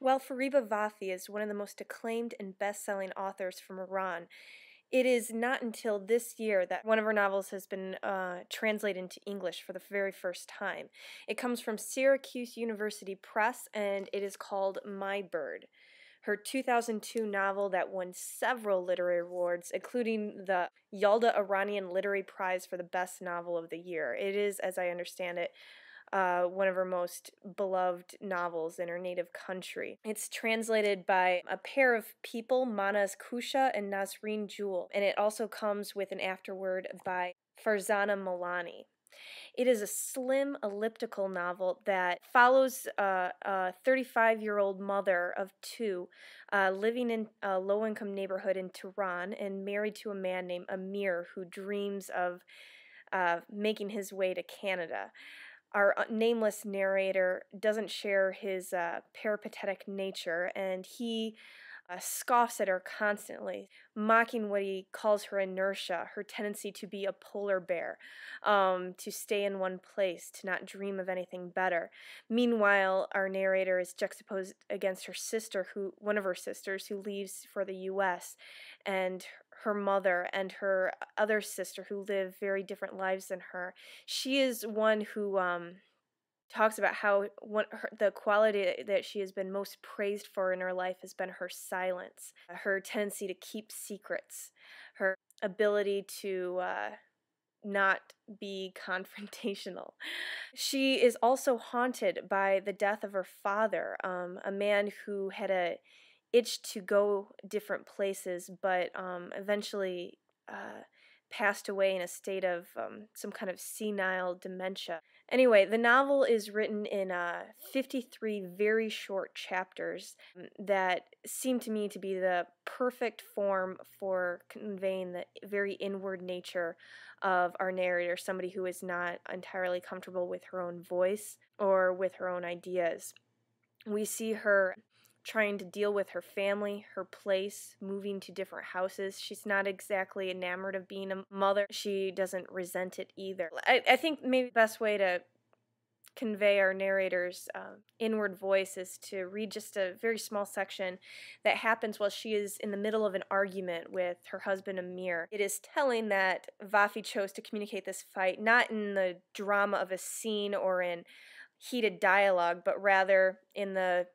While Fariba Vafi is one of the most acclaimed and best-selling authors from Iran, it is not until this year that one of her novels has been translated into English for the very first time. It comes from Syracuse University Press, and it is called My Bird. Her 2002 novel that won several literary awards, including the Yalda Iranian Literary Prize for the Best Novel of the Year. It is, as I understand it, one of her most beloved novels in her native country. It's translated by a pair of people, Mahnaz Kousha and Nasrin Jewell, and it also comes with an afterword by Farzaneh Milani. It is a slim, elliptical novel that follows a 35-year-old mother of two living in a low-income neighborhood in Tehran and married to a man named Amir who dreams of making his way to Canada. Our nameless narrator doesn't share his peripatetic nature, and he scoffs at her constantly, mocking what he calls her inertia, her tendency to be a polar bear, to stay in one place, to not dream of anything better. Meanwhile, our narrator is juxtaposed against her sister, one of her sisters, who leaves for the U.S., and her mother and her other sister who live very different lives than her. She is one who talks about how the quality that she has been most praised for in her life has been her silence, her tendency to keep secrets, her ability to not be confrontational. She is also haunted by the death of her father, a man who had a itch to go different places, but eventually passed away in a state of some kind of senile dementia. Anyway, the novel is written in 53 very short chapters that seem to me to be the perfect form for conveying the very inward nature of our narrator, somebody who is not entirely comfortable with her own voice or with her own ideas. We see her trying to deal with her family, her place, moving to different houses. She's not exactly enamored of being a mother. She doesn't resent it either. I think maybe the best way to convey our narrator's inward voice is to read just a very small section that happens while she is in the middle of an argument with her husband Amir. It is telling that Vafi chose to communicate this fight not in the drama of a scene or in heated dialogue, but rather in the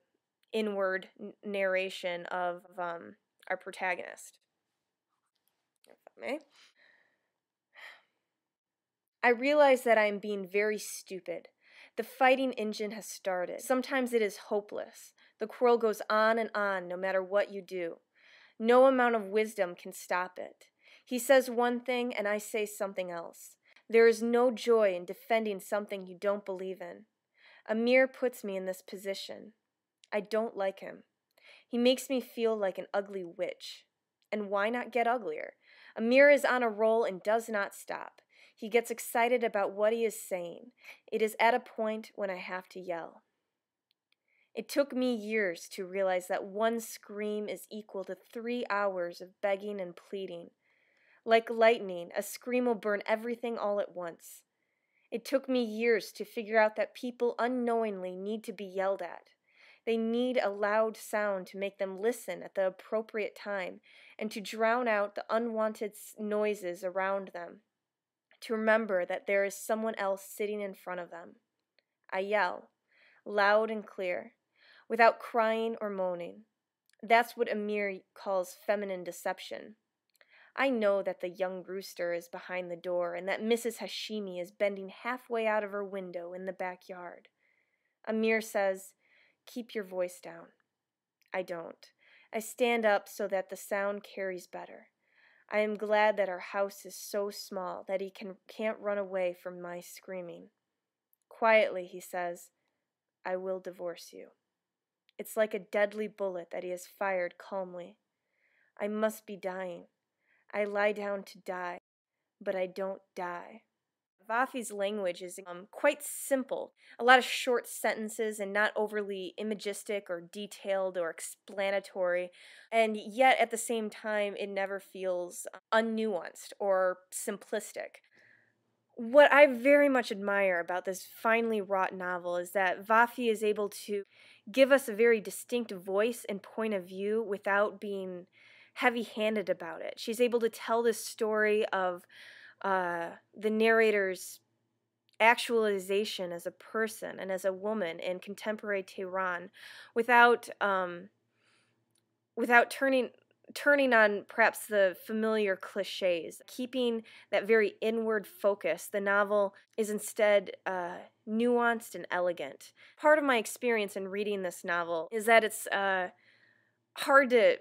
inward narration of our protagonist. If I may. I realize that I am being very stupid. The fighting engine has started. Sometimes it is hopeless. The quarrel goes on and on no matter what you do. No amount of wisdom can stop it. He says one thing and I say something else. There is no joy in defending something you don't believe in. Amir puts me in this position. I don't like him. He makes me feel like an ugly witch. And why not get uglier? Amir is on a roll and does not stop. He gets excited about what he is saying. It is at a point when I have to yell. It took me years to realize that one scream is equal to 3 hours of begging and pleading. Like lightning, a scream will burn everything all at once. It took me years to figure out that people unknowingly need to be yelled at. They need a loud sound to make them listen at the appropriate time and to drown out the unwanted noises around them, to remember that there is someone else sitting in front of them. I yell, loud and clear, without crying or moaning. That's what Amir calls feminine deception. I know that the young rooster is behind the door and that Mrs. Hashimi is bending halfway out of her window in the backyard. Amir says, "Keep your voice down." I don't. I stand up so that the sound carries better. I am glad that our house is so small that he can't run away from my screaming. Quietly, he says, "I will divorce you." It's like a deadly bullet that he has fired calmly. I must be dying. I lie down to die, but I don't die. Vafi's language is quite simple, a lot of short sentences and not overly imagistic or detailed or explanatory, and yet at the same time it never feels unnuanced or simplistic. What I very much admire about this finely wrought novel is that Vafi is able to give us a very distinct voice and point of view without being heavy-handed about it. She's able to tell this story of the narrator's actualization as a person and as a woman in contemporary Tehran without without turning on perhaps the familiar cliches, keeping that very inward focus. The novel is instead nuanced and elegant. Part of my experience in reading this novel is that it's hard to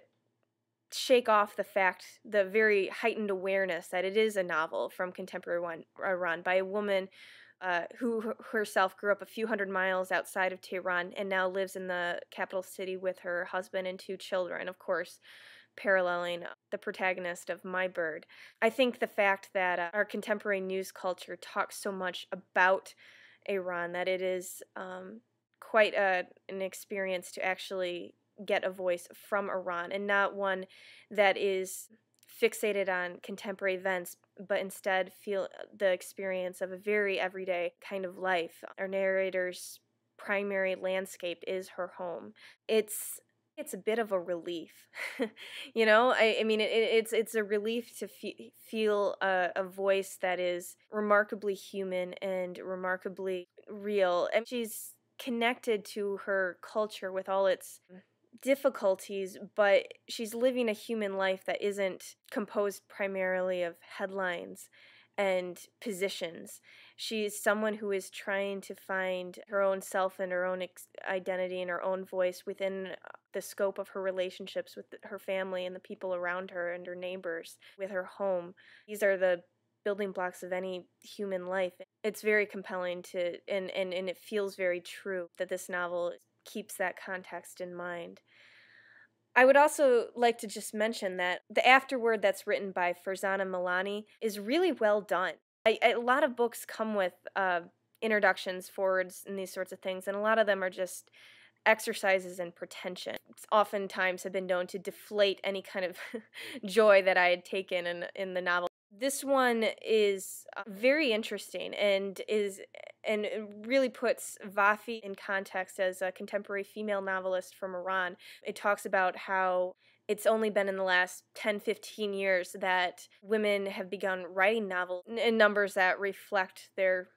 shake off the very heightened awareness that it is a novel from contemporary Iran by a woman who herself grew up a few hundred miles outside of Tehran and now lives in the capital city with her husband and 2 children, of course, paralleling the protagonist of My Bird. I think the fact that our contemporary news culture talks so much about Iran, that it is quite an experience to actually get a voice from Iran, and not one that is fixated on contemporary events, but instead feel the experience of a very everyday kind of life. Our narrator's primary landscape is her home. It's a bit of a relief, you know. I mean, it's a relief to feel a voice that is remarkably human and remarkably real, and she's connected to her culture with all its difficulties, but she's living a human life that isn't composed primarily of headlines and positions. She's someone who is trying to find her own self and her own identity and her own voice within the scope of her relationships with her family and the people around her and her neighbors, with her home. These are the building blocks of any human life. It's very compelling and it feels very true that this novel keeps that context in mind. I would also like to just mention that the afterword that's written by Farzaneh Milani is really well done. A lot of books come with introductions, forwards, and these sorts of things, and a lot of them are just exercises in pretension. Oftentimes have been known to deflate any kind of joy that I had taken in the novel. This one is very interesting and it really puts Vafi in context as a contemporary female novelist from Iran. It talks about how it's only been in the last 10-15 years that women have begun writing novels in numbers that reflect their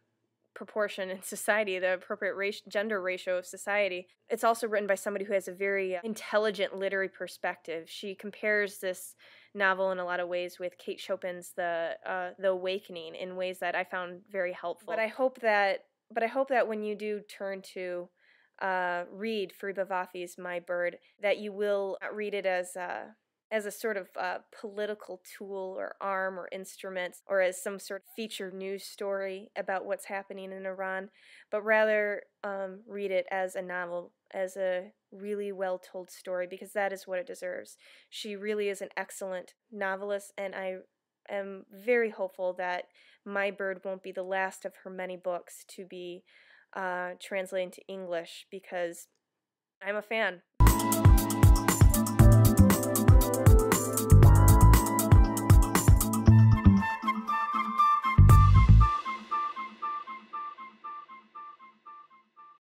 proportion in society, the appropriate gender ratio of society. It's also written by somebody who has a very intelligent literary perspective. She compares this novel in a lot of ways with Kate Chopin's The Awakening in ways that I found very helpful. But I hope that when you do turn to read Fariba Vafi's My Bird, that you will read it as a sort of political tool or arm or instrument, or as some sort of feature news story about what's happening in Iran, but rather read it as a novel, as a really well-told story, because that is what it deserves. She really is an excellent novelist, and I am very hopeful that My Bird won't be the last of her many books to be translated into English, because I'm a fan.